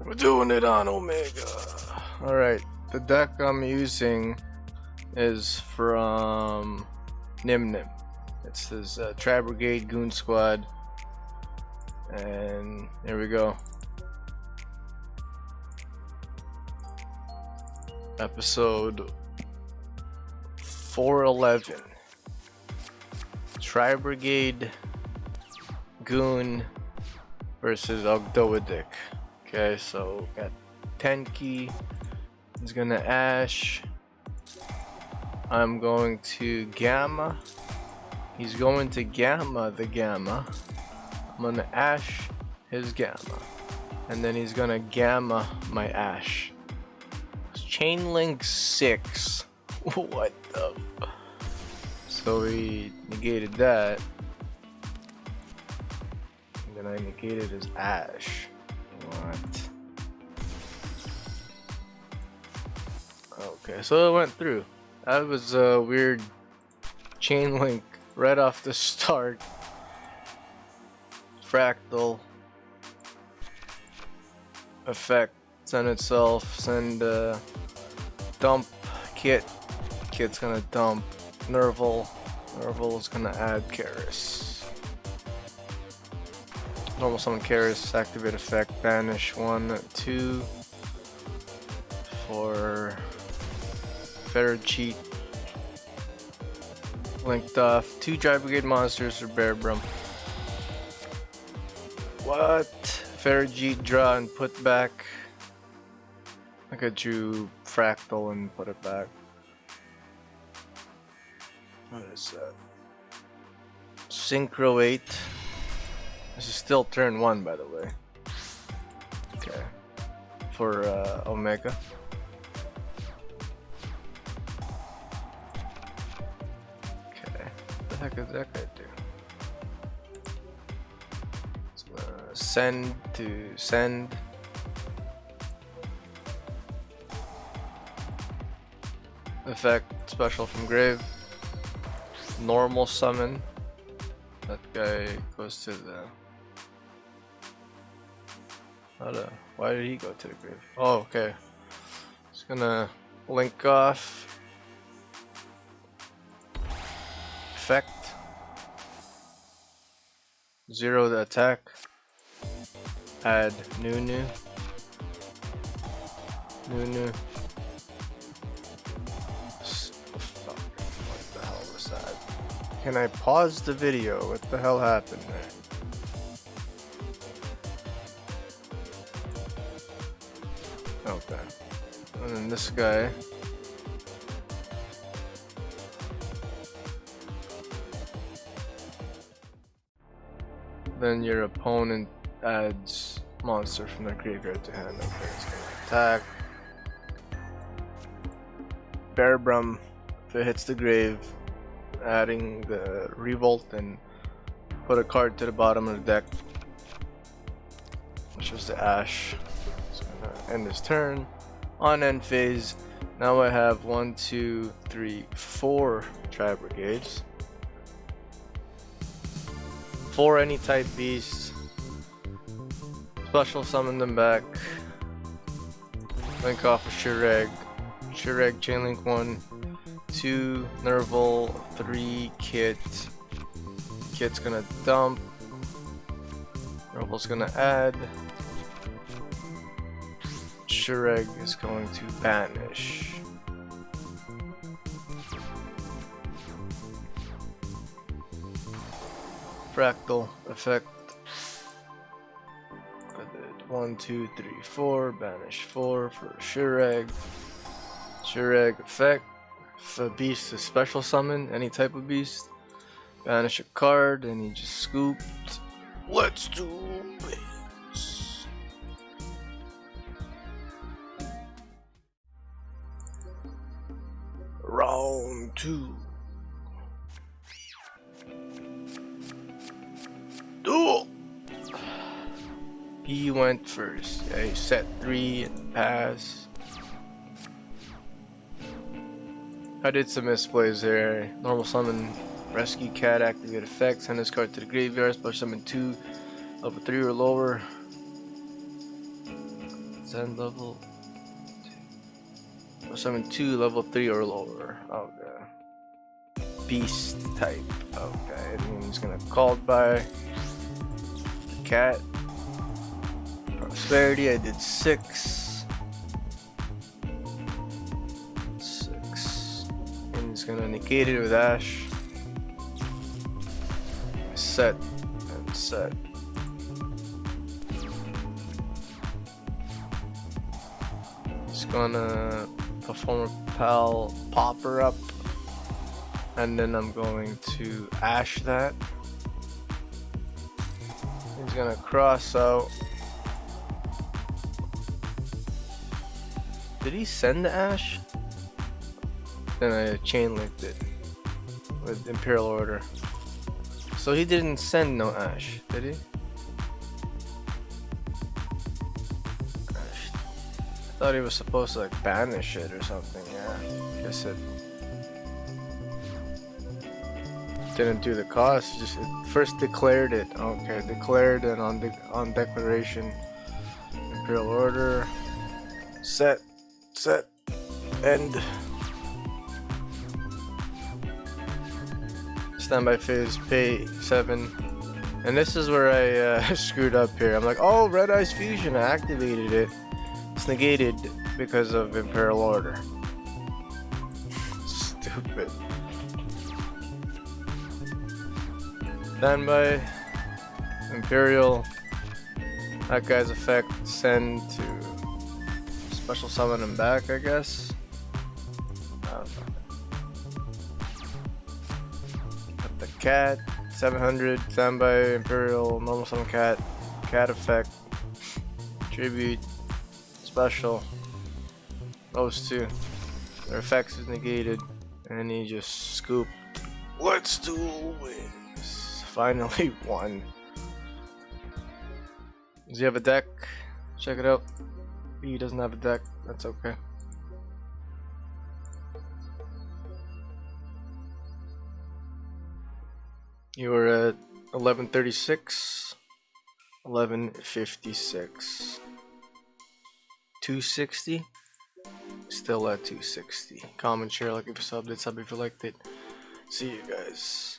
We're doing it on Omega. Alright, the deck I'm using is from Nim. It's this Tri-Brigade Goon Squad. And here we go. Episode 411. Tri-Brigade Goon versus OGDOADIC. Okay, so got Tenki. He's gonna Ash. I'm going to Gamma. He's going to Gamma the Gamma. I'm gonna Ash his Gamma. And then he's gonna Gamma my Ash. Chain Link 6. What the? So we negated that. And then I negated his Ash. What? Okay, so it went through. That was a weird chain link right off the start. Fractal effect. Send itself. Send dump Kit. Kit's gonna dump Nerval. Nerval's gonna add Karis. Normal summon Karis. Activate effect. Banish 1, 2 for Ferrocheat. Linked off 2 Tri-Brigade monsters for Bear Brum. What? Ferrocheat draw and put back. I could drew Fractal and put it back. What is that? Synchro 8. This is still turn 1, by the way. Okay. For Omega. Okay. What the heck is that guy do? Send to send. Effect special from grave. Normal summon. That guy goes to the. Why did he go to the grave? Oh, okay. Just gonna link off. Effect. 0 the attack. Add Nunu. Nunu. What the hell was that? Can I pause the video? What the hell happened there? Okay. And then this guy. Then your opponent adds monster from their graveyard to hand. Okay, it's gonna attack. Bear Brum, if it hits the grave, adding the Revolt and put a card to the bottom of the deck, which was the Ash. So I'm gonna end this turn. On end phase, now I have 1, 2, 3, 4 Tri-Brigades. 4 any type beasts. Special summon them back. Link off of Shireg. Shireg Chainlink 1, 2 Nerval, 3 Kit. Kit's gonna dump. Nerval's gonna add. Shireg is going to banish. Fractal effect. 1, 2, 3, 4. Banish 4 for Shireg. Shireg effect. If a beast is special summon, any type of beast, banish a card, and he just scooped. Let's do this. Round 2. Duel. He went first. Yeah, he set 3 and pass. I did some misplays there. Normal summon Rescue Cat, activate effect, send this card to the graveyard, special summon 2 level 3 or lower. 10 level. Summon 2 level 3 or lower. Okay. Beast type. Okay. And he's gonna called by cat. Prosperity, I did 6. 6. And he's gonna negate it with Ash. Set and set. He's gonna perform a pal popper up, and then I'm going to Ash that. He's gonna cross out. Did he send the Ash? Then I chain linked it with Imperial Order. So he didn't send no Ash, did he? Ash. I thought he was supposed to like banish it or something. Yeah, guess it didn't do the cost. Just it first declared it. Okay, declared it on declaration. Imperial Order. Set, end. Standby phase, pay 7. And this is where I screwed up here. I'm like, oh, Red Eyes Fusion, I activated it. It's negated because of Imperial Order. Stupid. Standby, Imperial. That guy's effect, send to special summon him back, I guess. The cat, 700, standby, Imperial, normal summon cat, cat effect, tribute, special, those two. Their effects is negated, and he just scoop. Let's duel wins. Finally won. Does he have a deck? Check it out. He doesn't have a deck, that's okay. You were at 1136, 1156, 260, still at 260. Comment, share, like if you subbed it, sub if you liked it. See you guys.